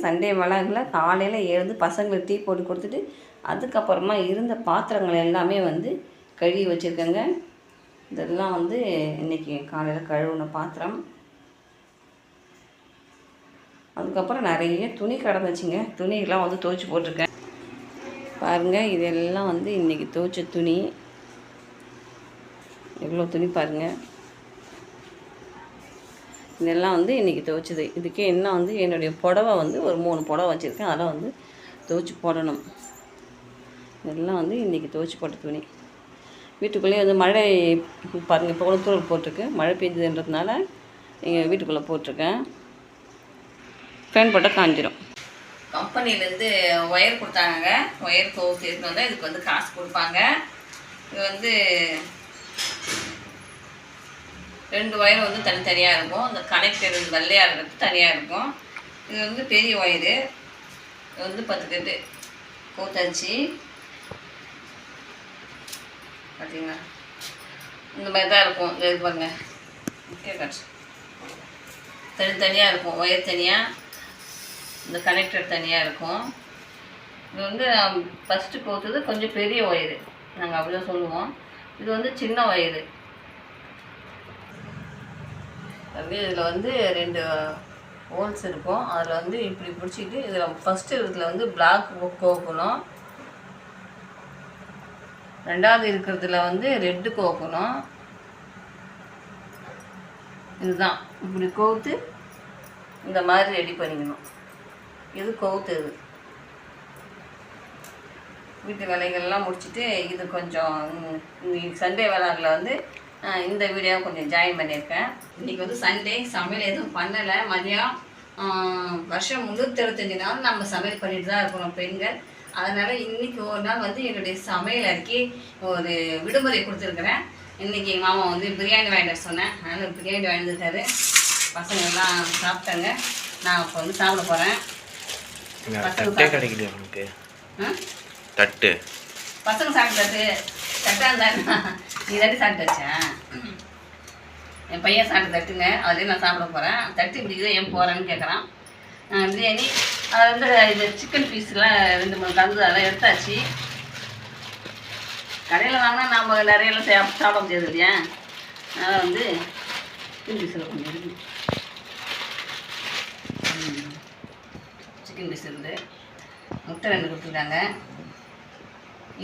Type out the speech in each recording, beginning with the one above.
Sunday விளாகில் காலையில் எழுந்து பசங்களுக்கு டீ போட்டு கொடுத்துட்டு அதுக்கப்புறமா இருந்த பாத்திரங்கள் எல்லாமே வந்து கழுவி வச்சுருக்கேங்க. இதெல்லாம் வந்து இன்றைக்கி காலையில் கழுவுன பாத்திரம். அதுக்கப்புறம் நிறைய துணி கிடந்துச்சுங்க. துணியெல்லாம் வந்து துவைச்சி போட்டிருக்கேன். பாருங்கள், இதெல்லாம் வந்து இன்றைக்கி துவைச்ச துணி. எவ்வளோ துணி பாருங்கள். இதெல்லாம் வந்து இன்றைக்கி துவைச்சது. இதுக்கே என்ன வந்து என்னுடைய புடவை வந்து ஒரு 3 புடவை வச்சுருக்கேன். அதெல்லாம் வந்து துவைச்சி போடணும். இதெல்லாம் வந்து இன்றைக்கி துவைச்சி போட்ட துணி. வீட்டுக்குள்ளேயே வந்து மழை பாருங்கள், இப்போ கூட தூரல் போட்டிருக்கு. மழை பெஞ்சதுன்றதுனால எங்கள் வீட்டுக்குள்ளே போட்டிருக்கேன். ஃபேன் போட்டால் காஞ்சிடும். கம்பெனிலேருந்து ஒயர் கொடுத்தாங்க. ஒயர் கோர்த்து எடுத்துன்னு வந்தால் இதுக்கு வந்து காசு கொடுப்பாங்க. இது வந்து 2 ஒயர் வந்து தனித்தனியாக இருக்கும். இந்த கனெக்டர் வெள்ளையாக இருக்கிறது தனியாக இருக்கும். இது வந்து பெரிய ஒயரு. இது வந்து 10 கட்டு கோத்தாச்சு. பார்த்தீங்களா, இந்த மாதிரி தான் இருக்கும். இது பாருங்க, தனித்தனியாக இருக்கும். ஒயர் தனியாக, இந்த கனெக்டர் தனியாக இருக்கும். இது வந்து ஃபஸ்ட்டு கோத்தது கொஞ்சம் பெரிய ஒயரு, நாங்கள் அப்படி தான் சொல்லுவோம். இது வந்து சின்ன ஒயரு. அப்படி இதில் வந்து 2 ஹோல்ஸ் இருக்கும். அதில் வந்து இப்படி பிடிச்சிட்டு இதில் ஃபஸ்ட்டு இதில் வந்து பிளாக் கோக்கணும். 2வது இருக்கிறதுல வந்து ரெட்டு கோக்கணும். இதுதான் இப்படி கோத்து இந்த மாதிரி ரெடி பண்ணிக்கணும். இது கோத்து. இது வீட்டு வேலைகள்லாம் முடிச்சுட்டு இது கொஞ்சம் சண்டே வேளாங்கில் வந்து இந்த வீடியோவை கொஞ்சம் ஜாயின் பண்ணியிருக்கேன். இன்றைக்கி வந்து சண்டே, சமையல் எதுவும் பண்ணலை. மதியம் வருஷம் 365 நாள் நம்ம சமையல் பண்ணிட்டு தான் இருக்கிறோம் பெண்கள். அதனால் இன்றைக்கி ஒரு நாள் வந்து என்னுடைய சமையல் அறிக்கை ஒரு விடுமுறை கொடுத்துருக்குறேன். இன்றைக்கி எங்கள் மாமா வந்து பிரியாணி வாங்கிட்டு சொன்னேன். அதனால் பிரியாணி வாங்கியிருக்காரு. பசங்கள்லாம் சாப்பிட்டாங்க. நான் இப்போ வந்து சாப்பிட போகிறேன். கிடைக்கலையா உனக்கு தட்டு? பசங்க சாப்பிட்டு தட்டாக இருந்தா நீ தட்டி சாப்பிட்டு வச்சேன். என் பையன் சாப்பிட்டு தட்டுங்க, அதுலேயும் நான் சாப்பிட போகிறேன். தட்டு இப்படி தான் ஏன் போகிறேன்னு கேட்குறான். பிரியாணி அது வந்து இது சிக்கன் பீஸ்லாம் 2-3 தந்து அதெல்லாம் எடுத்தாச்சு. கடையில் வாங்கினா நம்ம நிறையெல்லாம் சாப்பிட முடியாது இல்லையா. அதனால் வந்து சிக்கன் பீஸில் கொஞ்சம் இருக்குது. சிக்கன் பீஸ் இருக்குது. முட்டை 2 கொடுத்துருக்காங்க.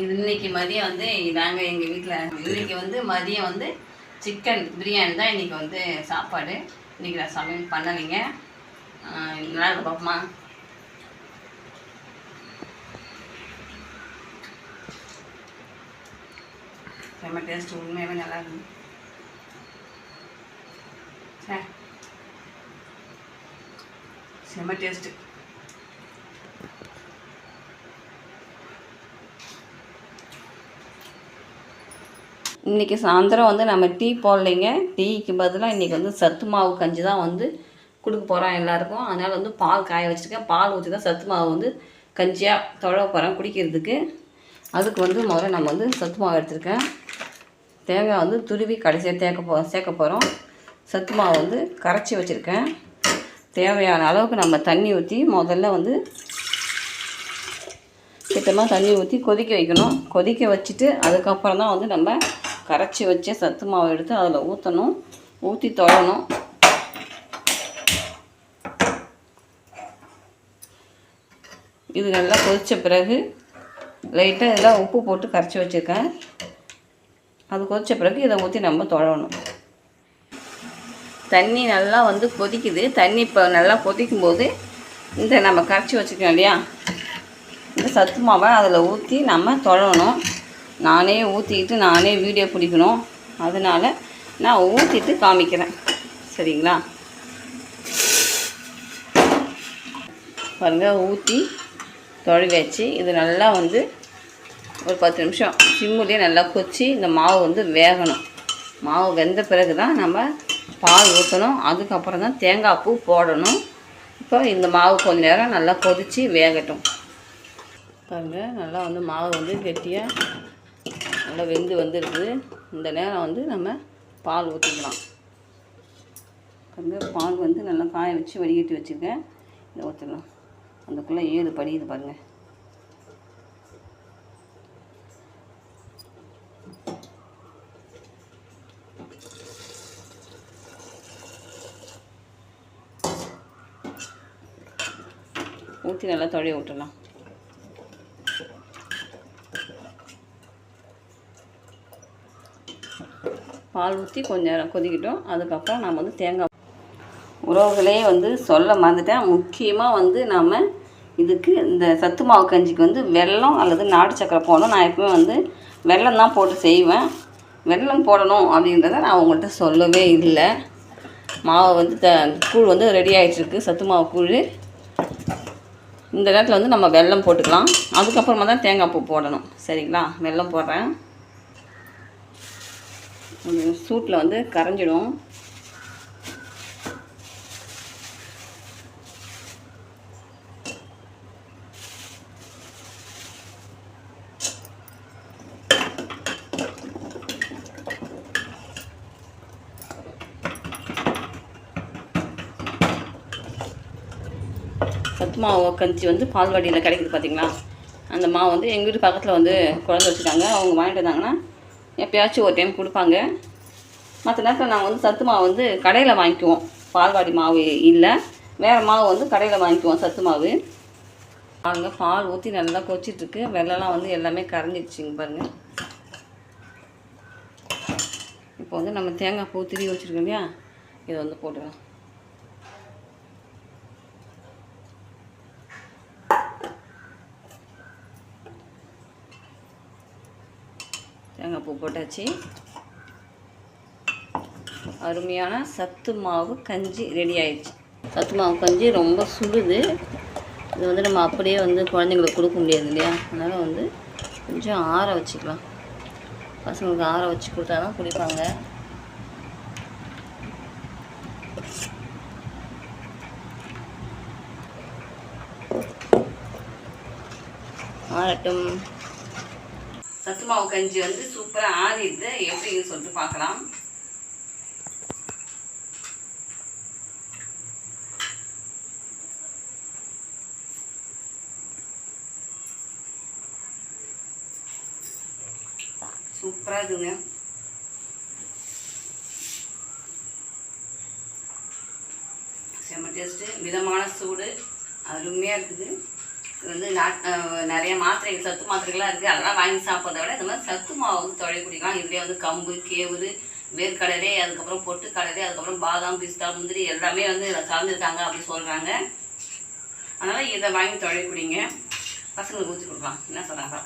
இது இன்றைக்கி மதியம் வந்து நாங்கள் எங்கள் வீட்டில் இன்றைக்கி வந்து மதியம் வந்து சிக்கன் பிரியாணி தான் இன்றைக்கி வந்து சாப்பாடு. இன்றைக்கி நான் சமையல் பண்ணலைங்க. நல்லா இருக்கும் பாப்பமா. செம்ம டேஸ்ட், உண்மையாகவே நல்லா இருக்கும். செம்ம டேஸ்ட்டு. இன்றைக்கி சாயந்தரம் வந்து நம்ம டீ போடலைங்க. டீக்கு பதிலாக இன்றைக்கி வந்து சத்து மாவு கஞ்சி தான் வந்து கொடுக்க போகிறோம் எல்லாேருக்கும். அதனால் வந்து பால் காய வச்சுருக்கேன். பால் ஊற்றி தான் சத்து மாவு வந்து கஞ்சியாக தொழவ போகிறேன் குடிக்கிறதுக்கு. அதுக்கு வந்து முதல்ல நம்ம வந்து சத்து மாவு எடுத்துருக்கேன். தேங்காய் வந்து துருவி கடைசியாக சேர்க்க போகிறோம். சத்து மாவு வந்து கரைச்சி வச்சுருக்கேன். தேவையான அளவுக்கு நம்ம தண்ணி ஊற்றி முதல்ல வந்து கிட்டமாக தண்ணி ஊற்றி கொதிக்க வைக்கணும். கொதிக்க வச்சுட்டு அதுக்கப்புறம் தான் வந்து நம்ம கரைச்சி வச்ச சத்து மாவு எடுத்து அதில் ஊற்றணும். ஊற்றி தொழணும். இது நல்லா கொதித்த பிறகு லைட்டாக இதெல்லாம் உப்பு போட்டு கரைச்சி வச்சுருக்கேன். அது கொதித்த பிறகு இதை ஊற்றி நம்ம தொழணும். தண்ணி நல்லா வந்து கொதிக்குது. தண்ணி இப்போ நல்லா கொதிக்கும்போது இந்த நம்ம கரைச்சி வச்சுருக்கோம் இல்லையா, இந்த சத்து மாவை அதில் ஊற்றி நம்ம தொழணும். நானே ஊற்றிக்கிட்டு நானே வீடியோ பிடிக்கணும். அதனால் நான் ஊற்றிட்டு காமிக்கிறேன். சரிங்களா? பாருங்கள், ஊற்றி தொழவியாச்சு. இது நல்லா வந்து ஒரு 10 நிமிஷம் சிம்முலேயே நல்லா கொச்சி இந்த மாவு வந்து வேகணும். மாவு வெந்த பிறகு தான் நம்ம பால் ஊற்றணும். அதுக்கப்புறம் தான் தேங்காய் பூ போடணும். இப்போ இந்த மாவு கொஞ்சம் நேரம் நல்லா கொதித்து வேகட்டும். பாருங்கள், நல்லா வந்து மாவு வந்து கெட்டியாக நல்லா வெந்து வந்துருக்குது. இந்த நேரம் வந்து நம்ம பால் ஊற்றிக்கலாம். பாருங்கள், பால் வந்து நல்லா காய வச்சு வடிகட்டி வச்சுருக்கேன். இதை ஊற்றலாம். அதுக்குள்ளே 7 படியுது பாருங்கள். ஊற்றி நல்லா தொடைய விட்டுடலாம். பால் ஊற்றி கொஞ்ச நேரம் கொதிக்கிட்டோம். அதுக்கப்புறம் நம்ம வந்து தேங்காய் உறவுகளே வந்து சொல்ல மறந்துட்டேன். முக்கியமாக வந்து நாம் இதுக்கு இந்த சத்து மாவு கஞ்சிக்கு வந்து வெல்லம் அல்லது நாட்டு சக்கரை போடணும். நான் எப்பவுமே வந்து வெல்லம் தான் போட்டு செய்வேன். வெல்லம் போடணும் அப்படின்றத நான் உங்கள்கிட்ட சொல்லவே இல்லை. மாவு வந்து கூழ் வந்து ரெடி ஆகிட்டுருக்கு, சத்து மாவு கூழ். இந்த நேரத்தில் வந்து நம்ம வெல்லம் போட்டுக்கலாம். அதுக்கப்புறமா தான் தேங்காய் பூ போடணும். சரிங்களா? வெல்லம் போடுறேன். சூட்டில் வந்து கரைஞ்சிடும். சத்து மாவு கஞ்சி வந்து பால்வாடியில் கிடைக்குது பார்த்தீங்களா? அந்த மாவு வந்து எங்கள் வீட்டு பக்கத்தில் வந்து குழந்தை வச்சுருக்காங்க. அவங்க வாங்கிட்டு வந்தாங்கன்னா எப்போயாச்சும் ஒரு டைம் கொடுப்பாங்க. மற்ற நேரத்தில் நாங்கள் வந்து சத்து மாவு வந்து கடையில் வாங்கிக்குவோம். பால்வாடி மாவு இல்லை, வேறு மாவு வந்து கடையில் வாங்கிக்குவோம் சத்து மாவு. பாருங்கள், பால் ஊற்றி நல்லா கொச்சிட்ருக்கு. வெள்ளம்லாம் வந்து எல்லாமே கரைஞ்சிடுச்சிங்க பாருங்கள். இப்போ வந்து நம்ம தேங்காய் பூ திரி வச்சுருக்கோம் இல்லையா, இதை வந்து போட்டுக்கலாம். தேங்காய் பூ போட்டாச்சு. அருமையான சத்து மாவு கஞ்சி ரெடி ஆயிடுச்சு. சத்து மாவு கஞ்சி ரொம்ப சுடுது. இது வந்து நம்ம அப்படியே வந்து குழந்தைங்களுக்கு கொடுக்க முடியாது இல்லையா? அதனால் வந்து கொஞ்சம் ஆற வச்சுக்கலாம். பசங்களுக்கு ஆற வச்சு கொடுத்தா தான் குடிப்பாங்க. ஆறட்டும். சத்து மாவு கஞ்சி வந்து சூப்பராக ஆறிடுது. எப்படின்னு சொல்லிட்டு பார்க்கலாம். சூப்பராக இருக்குங்க. செம்ம டேஸ்ட்டு, மிதமான சூடு, அருமையாக இருக்குது. இது வந்து நிறைய மாத்திரைகள், சத்து மாத்திரைகள்லாம் இருக்குது. அதெல்லாம் வாங்கி சாப்பிட்றத விட இந்த மாதிரி சத்து மாவு வந்து தொலை குடிக்கலாம். இதுலேயே வந்து கம்பு, கேவுரு, வேர்க்கடலை, அதுக்கப்புறம் பொட்டுக்கடலை, அதுக்கப்புறம் பாதாம், பிஸ்தா, முந்திரி எல்லாமே வந்து இதில் கலந்துருக்காங்க அப்படி சொல்கிறாங்க. அதனால் இதை வாங்கி தொலை குடிங்க. பசங்களுக்கு ஊற்றி கொடுக்கலாம். என்ன சொல்கிறாங்க?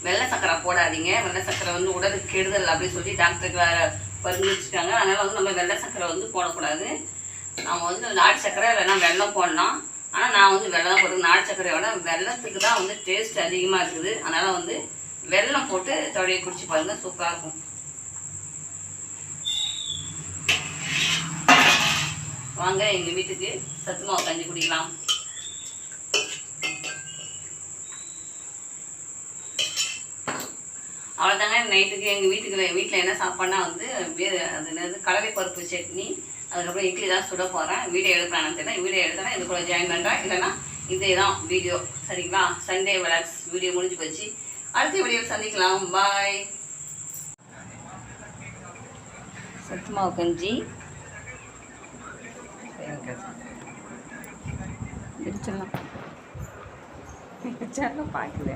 வெள்ளை சக்கரை போடாதீங்க. வெள்ளை சக்கரை வந்து உடலுக்கு கெடுதல் அப்படின்னு சொல்லி டாக்டருக்கு பரிந்து வச்சுருக்காங்க. அதனால் வந்து நம்ம வெள்ளை சக்கரை வந்து போடக்கூடாது. நம்ம வந்து நாட்டு சக்கரை இல்லைன்னா வெல்லம் போடலாம். ஆனால் நான் வந்து வெல்லம் தான் போட்டுக்கேன். நாட்டு சக்கரையோட வெல்லத்துக்கு தான் வந்து டேஸ்ட் அதிகமாக இருக்குது. அதனால் வந்து வெல்லம் போட்டு தொடையை குடிச்சு பாருங்கள், சூப்பராக இருக்கும். வாங்க எங்கள் வீட்டுக்கு சத்து மாவு கஞ்சி குடிக்கலாம். அவ்வளோதாங்க. நைட்டுக்கு எங்கள் வீட்டில் என்ன சாப்பாடுனா வந்து அது என்னது கடலை பருப்பு சட்னி, அதுக்கப்புறம் இட்லி தான் சுட போகிறேன். வீடியோ எடுக்கிறான்னு தெரியல. வீடியோ எடுத்தேன்னா இது கூட ஜாயின் பண்ணுறேன், இல்லைன்னா இதே தான் வீடியோ. சரிங்களா? சண்டே விளாக்ஸ் வீடியோ முடிஞ்சு போச்சு. அடுத்த வீடியோவில் சந்திக்கலாம். பாய். சத்து மாவு கஞ்சி பிடிச்சிடலாம் பார்க்கல.